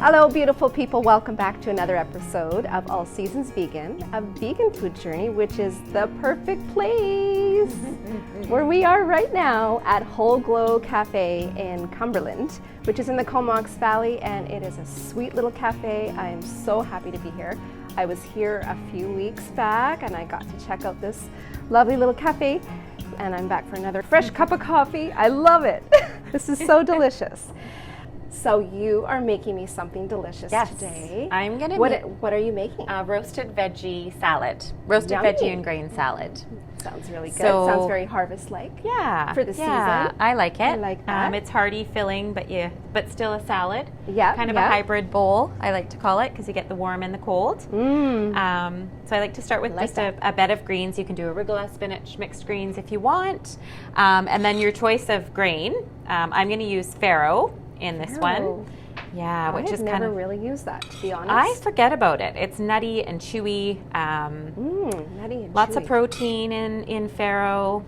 Hello, beautiful people. Welcome back to another episode of All Seasons Vegan, a vegan food journey, which is the perfect place where we are right now at Whole Glow Cafe in Cumberland, which is in the Comox Valley, and it is a sweet little cafe. I am so happy to be here. I was here a few weeks back and I got to check out this lovely little cafe, and I'm back for another fresh cup of coffee. I love it. This is so delicious. So you are making me something delicious today. I'm gonna What are you making? Roasted veggie salad. Roasted Yummy. veggie and grain salad. Sounds really good. So- Sounds very harvest-like. Yeah. For the season. I like it. I like that. It's hearty, filling, but still a salad. Yeah. Kind of a hybrid bowl, I like to call it, because you get the warm and the cold. So I like to start with Like just a bed of greens. You can do arugula, spinach, mixed greens if you want. And then your choice of grain. I'm going to use farro in this one. Yeah, which is kind I've never of really used that, to be honest. I forget about it. It's nutty and chewy. Nutty and Lots chewy. of protein in farro.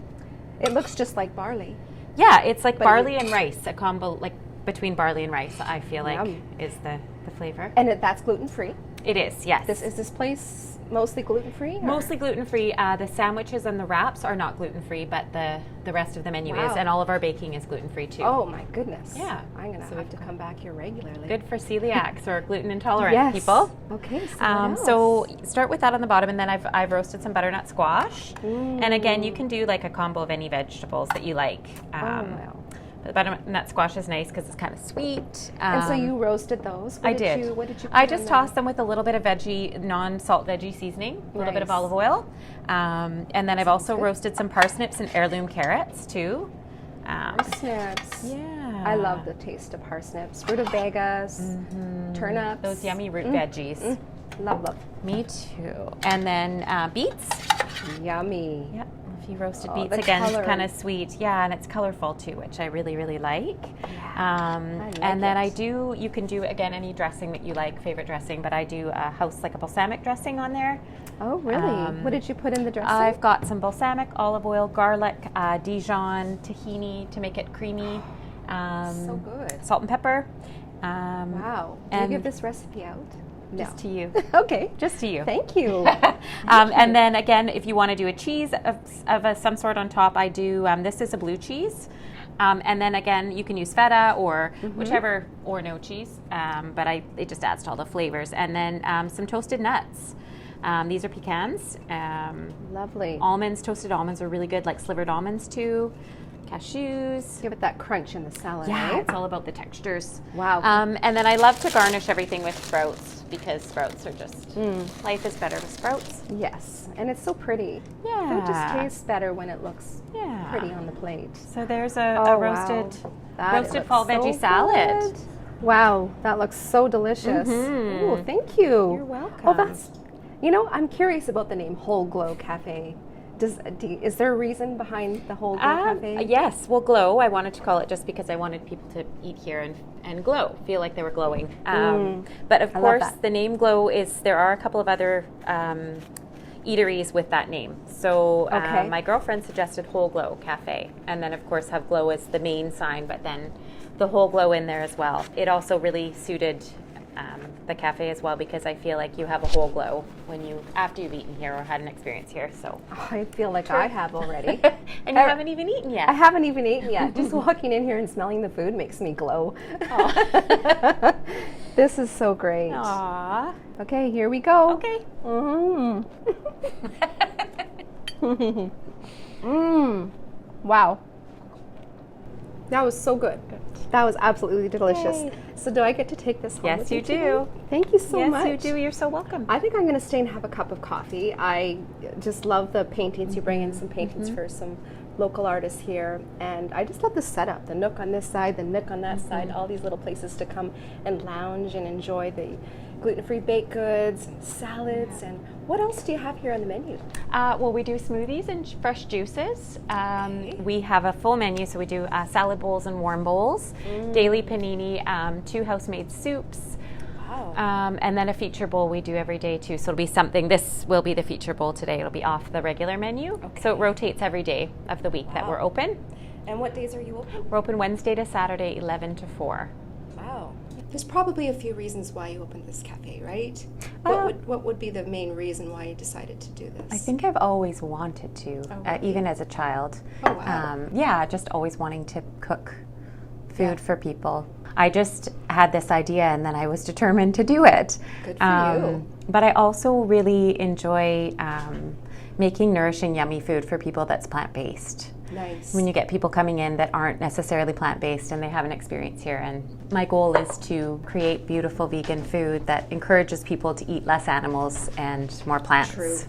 It looks just like barley. Yeah, it's like But barley and rice, a combo like between barley and rice, I feel like Yum. is the flavor. And that's gluten-free. It is, yes. Is this place mostly gluten-free? or- Mostly gluten-free. The sandwiches and the wraps are not gluten-free, but the rest of the menu is, Wow. and all of our baking is gluten-free too. Oh my goodness. Yeah. I'm going to have to come back here regularly. Good for celiacs or gluten intolerant Yes. people. Okay, so what else? So start with that on the bottom, and then I've roasted some butternut squash. And again, you can do like a combo of any vegetables that you like. wow. The butternut squash is nice because it's kind of sweet. And so you roasted those? I did. What did you put I in just there? tossed them with a little bit of veggie, non-salt veggie seasoning, a little bit of Nice. olive oil. And then I've also roasted some parsnips and heirloom carrots too. Parsnips. Yeah. I love the taste of parsnips, rutabagas, turnips. Those yummy root veggies. Love, love. Me too. And then beets. Yummy. Yep. A few roasted Oh, beets. the Again, color. it's kind of sweet. Yeah, and it's colorful too, which I really, really like. I And then like it. you can do, again, any dressing that you like, favorite dressing, but I do like a balsamic dressing on there. Oh, really? What did you put in the dressing? I've got some balsamic, olive oil, garlic, Dijon, tahini to make it creamy. So good. Salt and pepper. Wow. Do you and give this recipe out? Just to you. Okay. Just to you. Thank you. And then again, if you want to do a cheese of some sort on top, I do, this is a blue cheese. And then again, you can use feta or whichever, or no cheese, but it just adds to all the flavors. And then some toasted nuts. These are pecans. Lovely. Almonds, toasted almonds are really good, like slivered almonds too. Cashews. Give it that crunch in the salad, Yeah, right? it's all about the textures. Wow. And then I love to garnish everything with sprouts because sprouts are just, life is better with sprouts. Yes. And it's so pretty. Yeah. Food just tastes better when it looks Yeah. pretty on the plate. So there's Oh, a wow. That roasted looks fall so veggie salad. good. Wow, that looks so delicious. Ooh, thank you. You're welcome. Oh, I'm curious about the name Whole Glow Cafe. Is there a reason behind the Whole Glow Cafe? Yes, well, glow. I wanted to call it just because I wanted people to eat here and glow, feel like they were glowing. But of I love course, that. the name Glow there are a couple of other eateries with that name. So Okay. my girlfriend suggested Whole Glow Cafe, and then of course have Glow as the main sign, but then the Whole Glow in there as well. It also really suited the cafe as well because I feel like you have a whole glow after you've eaten here or had an experience here. So Oh, I feel like I have already. and you haven't even eaten yet. I haven't even eaten yet. Just walking in here and smelling the food makes me glow. This is so great. Aww. Okay, here we go. Okay. Wow. That was so good. That was absolutely delicious. Yay. So do I get to take this home Yes, with you me today? do. Thank you so much. Yes, you do. You're so welcome. I think I'm going to stay and have a cup of coffee. I just love the paintings. You bring in some paintings for some local artists here. And I just love the setup, the nook on this side, the nook on that side, all these little places to come and lounge and enjoy the gluten-free baked goods, and salads, and what else do you have here on the menu? Well, we do smoothies and fresh juices. We have a full menu, so we do salad bowls and warm bowls, daily panini, 2 house-made soups, Wow. and then a feature bowl we do every day too. So it'll be something. This will be the feature bowl today. It'll be off the regular menu. So it rotates every day of the week that we're open. And what days are you open? We're open Wednesday to Saturday, 11 to 4. Wow. There's probably a few reasons why you opened this cafe, right? What would be the main reason why you decided to do this? I think I've always wanted to, really? even as a child. Oh, wow. Yeah, just always wanting to cook food for people. I just had this idea and then I was determined to do it. Good for you. But I also really enjoy making nourishing, yummy food for people that's plant-based. Nice. When you get people coming in that aren't necessarily plant-based and they have an experience here. And my goal is to create beautiful vegan food that encourages people to eat less animals and more plants. True.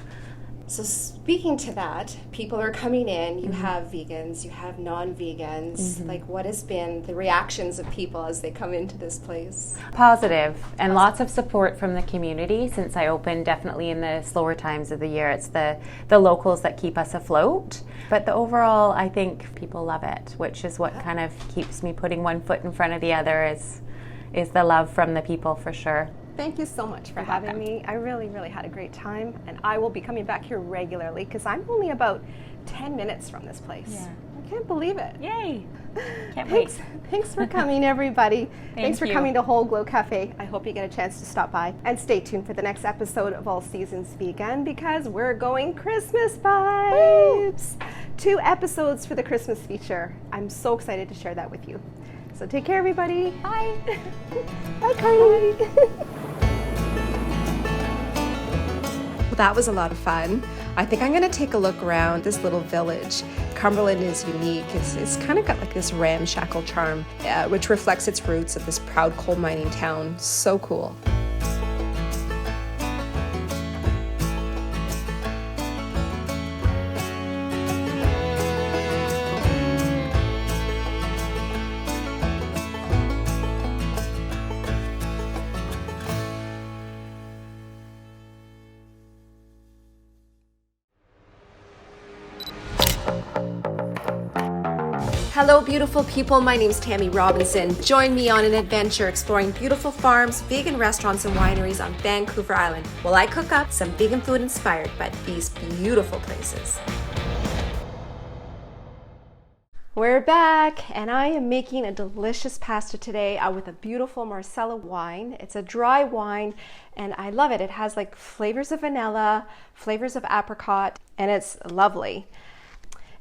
So speaking to that, people are coming in, you have vegans, you have non-vegans. Like, what has been the reactions of people as they come into this place? Positive, and lots of support from the community since I opened. Definitely in the slower times of the year, it's the locals that keep us afloat. But the overall, I think people love it, which is what kind of keeps me putting one foot in front of the other is the love from the people, for sure. Thank you so much for having me. I really, really had a great time, and I will be coming back here regularly because I'm only about 10 minutes from this place. Yeah. I can't believe it. Yay! Can't wait. Thanks for coming, everybody. Thanks for you. coming to Whole Glow Cafe. I hope you get a chance to stop by. And stay tuned for the next episode of All Seasons Vegan because we're going Christmas vibes. 2 episodes for the Christmas feature. I'm so excited to share that with you. So take care, everybody. Bye. Bye, Carley. Well, that was a lot of fun. I think I'm going to take a look around this little village. Cumberland is unique. It's kind of got like this ramshackle charm, which reflects its roots of this proud coal mining town. So cool. Hello, beautiful people. My name's Tammy Robinson. Join me on an adventure exploring beautiful farms, vegan restaurants, and wineries on Vancouver Island while I cook up some vegan food inspired by these beautiful places. We're back, and I am making a delicious pasta today with a beautiful Marsala wine. It's a dry wine, and I love it. It has like flavors of vanilla, flavors of apricot, and it's lovely.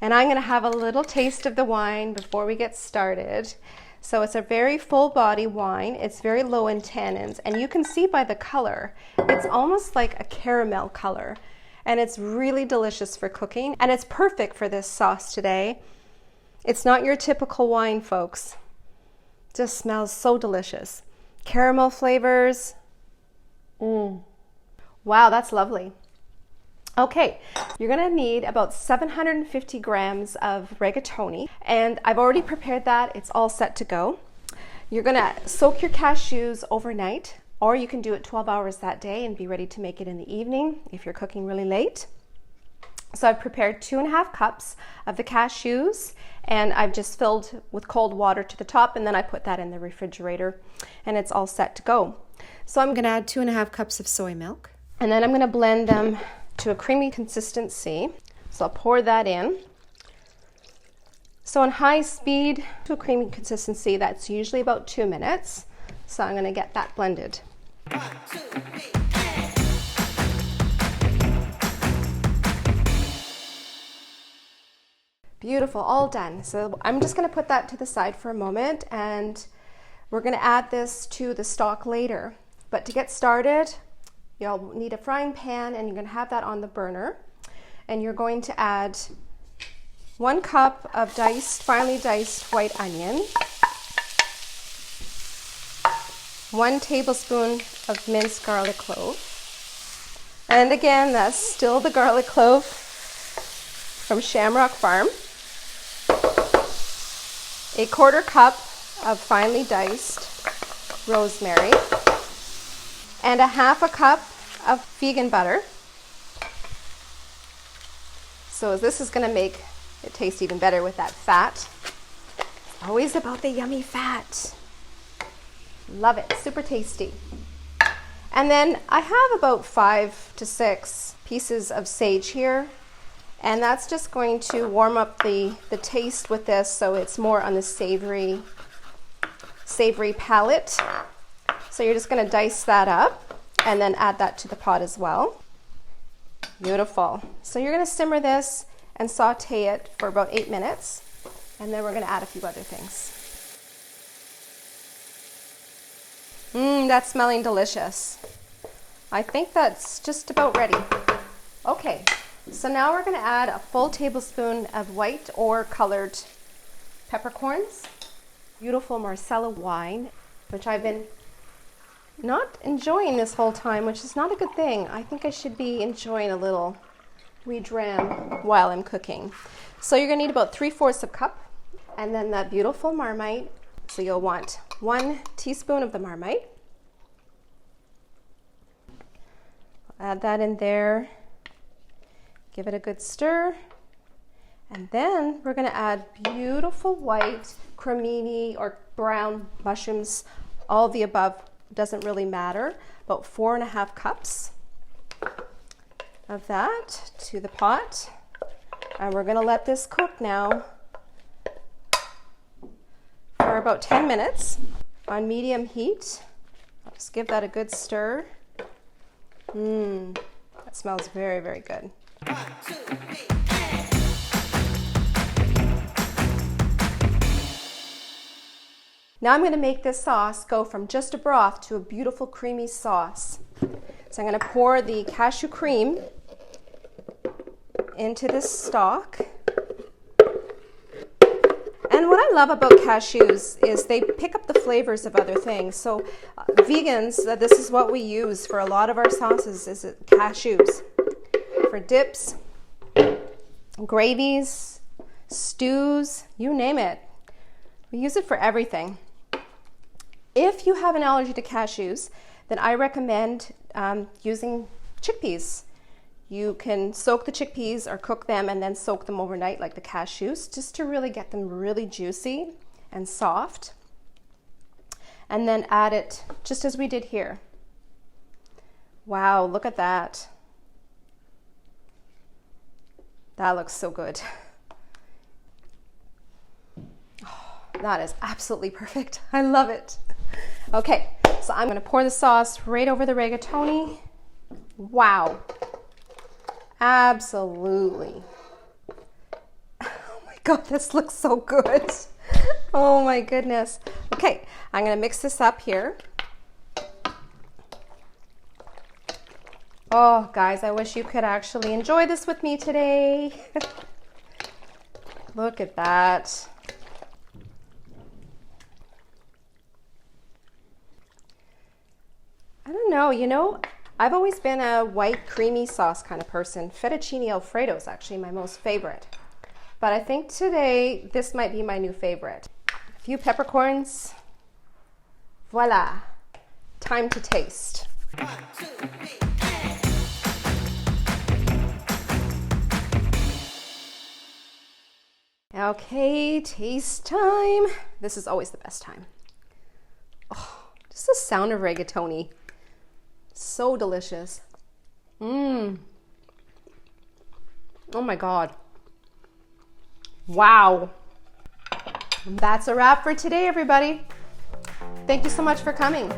And I'm going to have a little taste of the wine before we get started. So it's a very full body wine. It's very low in tannins, and you can see by the color, it's almost like a caramel color. And it's really delicious for cooking, and it's perfect for this sauce today. It's not your typical wine, folks. Just smells so delicious. Caramel flavors. Wow, that's lovely. Okay, you're gonna need about 750 grams of rigatoni, and I've already prepared that. It's all set to go. You're gonna soak your cashews overnight, or you can do it 12 hours that day and be ready to make it in the evening if you're cooking really late. So I've prepared 2.5 cups of the cashews, and I've just filled with cold water to the top, and then I put that in the refrigerator, and it's all set to go. So I'm gonna add 2.5 cups of soy milk, and then I'm gonna blend them to a creamy consistency. So I'll pour that in. So on high speed to a creamy consistency, that's usually about 2 minutes. So I'm going to get that blended. 1, 2, 3, Beautiful, all done. So I'm just going to put that to the side for a moment, and we're going to add this to the stock later. But to get started, you'll need a frying pan, and you're going to have that on the burner. And you're going to add 1 cup of finely diced white onion, 1 tablespoon of minced garlic clove. And again, that's still the garlic clove from Shamrock Farm. 1/4 cup of finely diced rosemary, and 1/2 cup of vegan butter. So this is going to make it taste even better with that fat. It's always about the yummy fat. Love it, super tasty. And then I have about 5 to 6 pieces of sage here, and that's just going to warm up the taste with this, so it's more on the savory palate. So you're just gonna dice that up and then add that to the pot as well. Beautiful. So you're gonna simmer this and saute it for about 8 minutes. And then we're gonna add a few other things. That's smelling delicious. I think that's just about ready. Okay, so now we're gonna add a full tablespoon of white or colored peppercorns. Beautiful Marsala wine, which I've been not enjoying this whole time, which is not a good thing. I think I should be enjoying a little wee dram while I'm cooking. So you're gonna need about 3/4 of a cup, and then that beautiful Marmite. So you'll want 1 teaspoon of the Marmite. Add that in there. Give it a good stir. And then we're gonna add beautiful white, cremini, or brown mushrooms. All of the above doesn't really matter. About 4.5 cups of that to the pot. And we're gonna let this cook now for about 10 minutes on medium heat. I'll just give that a good stir. That smells very, very good. 1, 2, 3, Now I'm going to make this sauce go from just a broth to a beautiful creamy sauce. So I'm going to pour the cashew cream into this stock. And what I love about cashews is they pick up the flavors of other things. So vegans, this is what we use for a lot of our sauces, is cashews. For dips, gravies, stews, you name it. We use it for everything. If you have an allergy to cashews, then I recommend using chickpeas. You can soak the chickpeas or cook them and then soak them overnight like the cashews, just to really get them really juicy and soft. And then add it just as we did here. Wow, look at that. That looks so good. Oh, that is absolutely perfect. I love it. Okay, so I'm going to pour the sauce right over the rigatoni. Wow. Absolutely. Oh my God, this looks so good. Oh my goodness. Okay, I'm going to mix this up here. Oh, guys, I wish you could actually enjoy this with me today. Look at that. I don't know, I've always been a white creamy sauce kind of person. Fettuccine Alfredo is actually my most favorite. But I think today this might be my new favorite. A few peppercorns. Voila. Time to taste. 1, 2, 3. Okay, taste time. This is always the best time. Oh, just the sound of rigatoni. So delicious. Oh my God. Wow. That's a wrap for today, everybody. Thank you so much for coming.